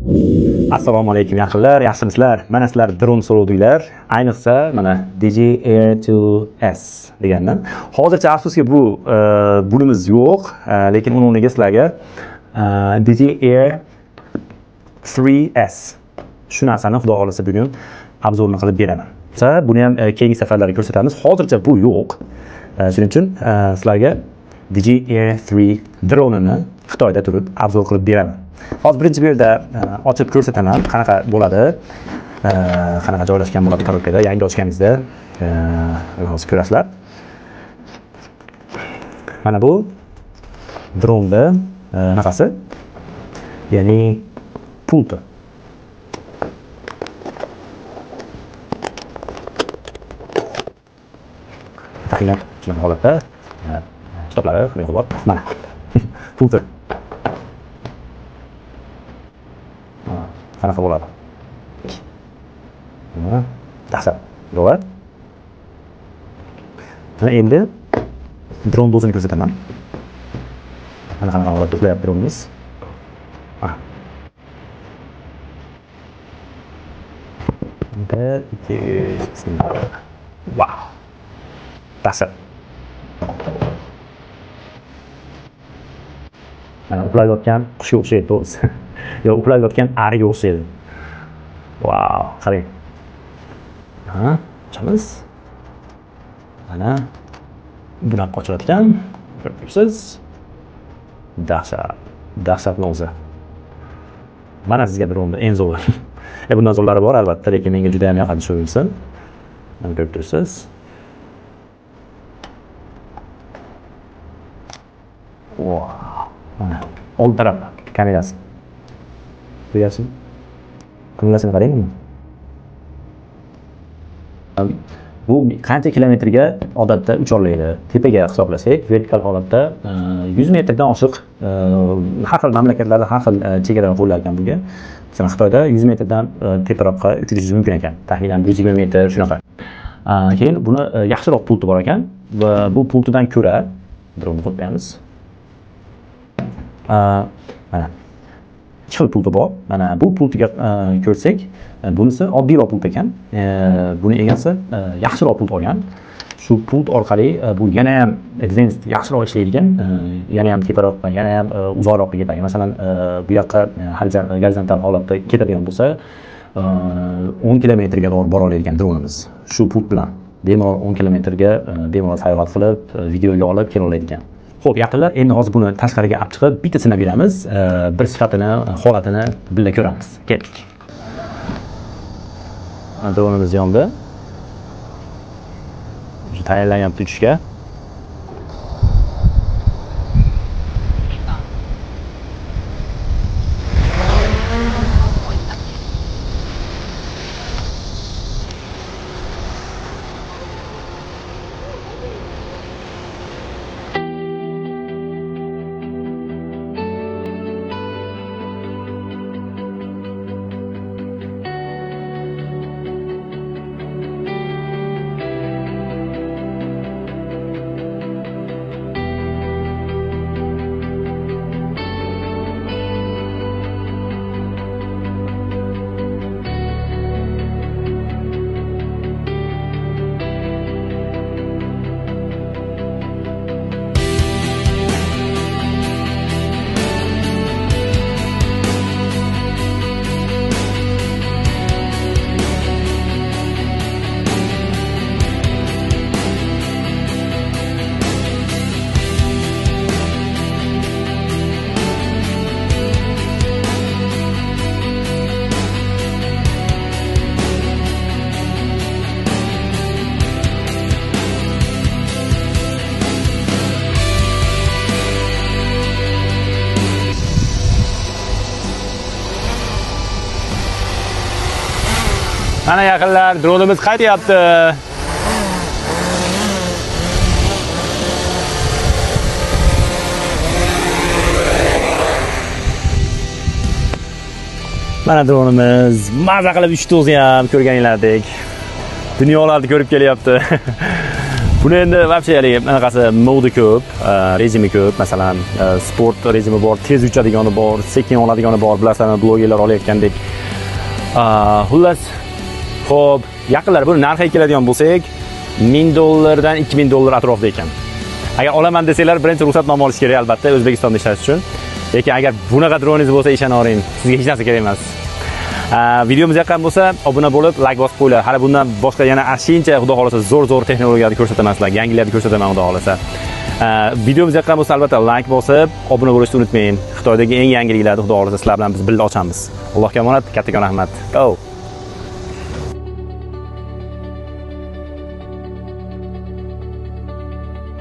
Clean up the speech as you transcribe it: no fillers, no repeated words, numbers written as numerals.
Assalomu alaykum yaqinlar, yaxshimisizlar? Mana sizlar dron so'rovdinglar. Ayniqsa mana DJI Air 2S degandan. Hozircha afsuski bu bunimiz yo'q, lekin uning o'rniga sizlarga DJI Air 3S shu narsani xudo xolasa bugun obzorini qilib beraman. Buni ham keyingi safarlarda ko'rsatamiz. Hozircha bu yo'q. Shuning uchun sizlarga DJI Air 3 dronini Xitoyda turib obzor qilib beraman. Hozir birinchi bu yerda ochib ko'rsataman, qanaqa bo'ladi, qanaqa joylashgan bo'ladi korobkada, yangi ochganingizda hozir ko'rasizlar. Mana bu dronda nafasi, ya'ni pulti. Taxminan shu holatda stoplari qo'yib bor. Mana pulti. Qanaqa bo'ladi? Dahshat. To'g'ri? Mana endi dron dozini ko'rsataman. Mana qanaqa holatda ishlayapti dronimiz. Wow. Dahshat. Mana uxlayotgan qushga o'xshaydi to'g'risi. Yo, uxlayotgan ariga o'xshaydi. Wow, qarang. Ochamiz. Mana bunaqa qochayotgan. Ko'ryapsiz? Dahshatni o'zi. Mana sizga dronda eng zo'ri. Bundan zo'rlari bor albatta, lekin menga juda ham yoqadi shu bo'lsa. Mana ko'rib turibsiz. Wow. Mana old taraf kamerasi. Ko'ryapsizmi? Ko'nglasini qarang. Bu qancha kilometrga odatda ucha oladi? Tepaga hisoblasak, vertikal holatda 100 metrdan oshiq har xil mamlakatlarda har xil chegaralar qo'yilgan bunga. Masalan, Xitoyda 100 metrdan teparoqqa uchirish mumkin ekan. Taxminan 120 metr shunaqa. Keyin buni yaxshiroq pulti bor ekan va bu pultidan ko'ra dronni qo'yamiz. Mana ikki xil pulti bor. Mana bu pultiga ko'rsak, bunisi oddiyroq pult ekan. Buni egasi yaxshiroq pult olgan. Shu pult orqali bu yana ham advanced yaxshiroq ishlaydigan, yana ham teparoqqa, yana ham uzoqroqqa ketadi. Masalan, bu yoqqa gorizontal holatda ketadigan bo'lsa, 10 kilometrga to'g'ri bora oladigan dronimiz. Shu pult bilan bemalol 10 kilometrga bemalol sayohat qilib, videoga olib kela oladigan. Xo'p, yaqinlar, endi hozir buni tashqariga olib chiqib, bitta sinab beramiz. Bir sifatini, holatini birga ko'ramiz. Ketdik. Dronimiz yondi. Tayyorlanyapti uchishga. Mana yaqinlar, dronimiz qaytyapti. Mana dronimiz maza qilib uchdi o'zi ham ko'rganinglardek. Dunyolarni ko'rib kelyapti. Buni endi вообще anaqasi modi ko'p, rejimi ko'p. Masalan, sport rejimi bor, tez uchadigani bor, sekin oladigani bor. Bilasizlar, blogerlar olayotgandek. Xullas, xo'p, yaqinlar buni narxiga keladigan bo'lsak, $1000 dan $2000 atrofida ekan. Agar olaman desanglar, birinchi ruxsatnoma olish kerak albatta O'zbekistonda ishlash uchun. Lekin agar bunaqa droningiz bo'lsa, ishonavering, sizga hech narsa kerak emas. Videomiz yoqqan bo'lsa, obuna bo'lib, like bosib qo'yinglar. Hali bundan boshqa yana ashincha, xudo xolasa, zo'r texnologiyalarni ko'rsataman sizlarga, yangiliklarni ko'rsataman xudo xolasa. Videomiz yoqqan bo'lsa, albatta like bosib, obuna bo'lishni unutmang. Xitoydagi eng yangiliklarni xudo xolasa sizlar bilan biz birga ochamiz. Allohga omonat, kattakon rahmat. Go!